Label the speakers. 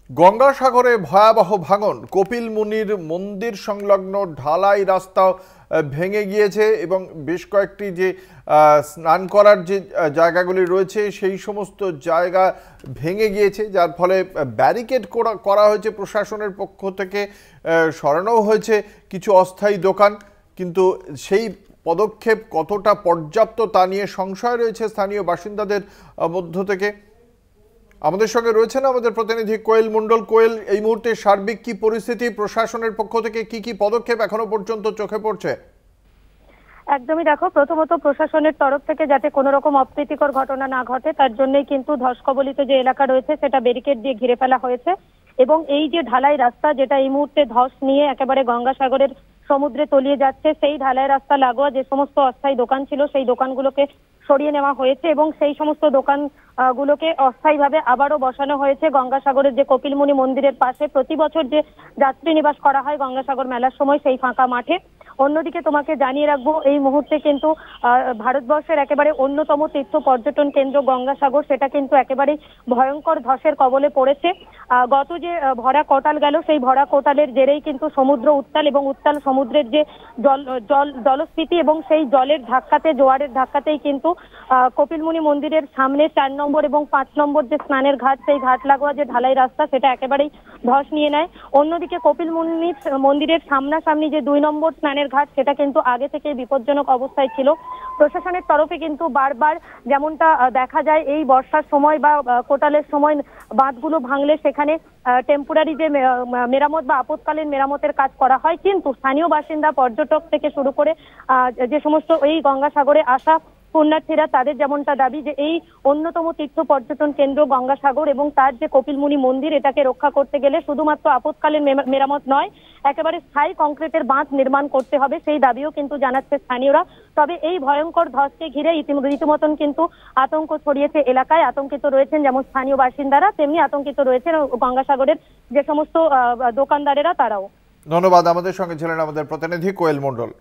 Speaker 1: গঙ্গাসাগরে ভয়াবহ ভাঙন, কপিল মুনির মন্দির সংলগ্ন ঢালাই রাস্তা ভেঙে গিয়েছে এবং বেশ কয়েকটি যে স্নান করার যে জায়গাগুলি রয়েছে সেই সমস্ত জায়গা ভেঙে গিয়েছে, যার ফলে ব্যারিকেড করা হয়েছে প্রশাসনের পক্ষ থেকে, সরানো হয়েছে কিছু অস্থায়ী দোকান। কিন্তু সেই পদক্ষেপ কতটা পর্যাপ্ত তা নিয়ে সংশয় রয়েছে স্থানীয় বাসিন্দাদের মধ্য থেকে। আমাদের সঙ্গে রয়েছেন আমাদের প্রতিনিধি কোয়েল মণ্ডল। কোয়েল, এই মুহূর্তে সার্বিক কি পরিস্থিতি, প্রশাসনের পক্ষ থেকে কি পদক্ষেপ এখনো পর্যন্ত চোখে পড়ছে?
Speaker 2: একদমই দেখো, প্রথমত প্রশাসনের তরফ থেকে যাতে কোনো রকম অপ্রীতিকর ঘটনা না ঘটে তার জন্যই কিন্তু ধস কবলিত যে এলাকা রয়েছে সেটা ব্যারিকেড দিয়ে ঘিরে ফেলা হয়েছে। এবং এই যে ঢালাই রাস্তা যেটা এই মুহূর্তে ধস নিয়ে একেবারে গঙ্গাসাগরের সমুদ্রে তলিয়ে যাচ্ছে, সেই ঢালাই রাস্তা লাগোয়া যে সমস্ত অস্থায়ী দোকান ছিল সেই দোকানগুলোকে সরিয়ে নেওয়া হয়েছে এবং সেই সমস্ত দোকান গুলোকে অস্থায়ীভাবে আবারও বসানো হয়েছে গঙ্গাসাগরের যে কপিলমুনি মন্দিরের পাশে প্রতি বছর যে যাত্রী নিবাস করা হয় গঙ্গাসাগর মেলার সময় সেই ফাঁকা মাঠে। অন্যদিকে তোমাকে জানিয়ে রাখবো, এই মুহূর্তে কিন্তু ভারতবর্ষের একেবারে অন্যতম তীর্থ পর্যটন কেন্দ্র গঙ্গাসাগর সেটা কিন্তু একেবারে ভয়ঙ্কর ধসের কবলে পড়েছে। গত যে ভরা কোটাল গেল সেই ভরা কোটালের জেরেই কিন্তু সমুদ্র উত্তাল এবং উত্তাল সমুদ্রের যে জলস্ফীতি এবং সেই জলের ধাক্কাতে, জোয়ারের ধাক্কাতেই কিন্তু কপিলমুনি মন্দিরের সামনে 4 নম্বর এবং 5 নম্বর যে স্নানের ঘাট, সেই ঘাট লাগোয়া যে ঢালাই রাস্তা সেটা একেবারেই ধস নিয়ে নেয়। অন্যদিকে কপিলমুনি মন্দিরের সামনাসামনি যে 2 নম্বর স্নানের ঘাট সেটা কিন্তু আগে থেকে বিপজ্জনক অবস্থায় ছিল। প্রশাসনের তরফে কিন্তু বারবার যেমনটা দেখা যায় এই বর্ষার সময় বা কোটালের সময় বাঁধগুলো ভাঙলে সেখানে টেম্পোরারি যে মেরামত বা আপৎকালীন মেরামতের কাজ করা হয়, কিন্তু স্থানীয় বাসিন্দা, পর্যটক থেকে শুরু করে যে সমস্ত এই গঙ্গাসাগরে আসা পুণ্যার্থীরা তাদের যেমনটা দাবি যে এই অন্যতম তীর্থ পর্যটন কেন্দ্র গঙ্গাসাগর এবং তার যে কপিলমুনি মন্দির এটাকে রক্ষা করতে গেলে শুধুমাত্র আপৎকালীন মেরামত নয়, একেবারে স্থায়ী কংক্রিটের বাঁধ নির্মাণ করতে হবে, সেই দাবিও কিন্তু জানাচ্ছে স্থানীয়রা। তবে এই ভয়ঙ্কর ধসকে ঘিরে রীতিমতন কিন্তু আতঙ্ক ছড়িয়েছে এলাকায়। আতঙ্কিত রয়েছেন যেমন স্থানীয় বাসিন্দারা, তেমনি আতঙ্কিত রয়েছেন গঙ্গাসাগরের যে সমস্ত দোকানদারেরা, তারাও।
Speaker 1: ধন্যবাদ। আমাদের সঙ্গে ছিলেন আমাদের প্রতিনিধি কোয়েল মণ্ডল।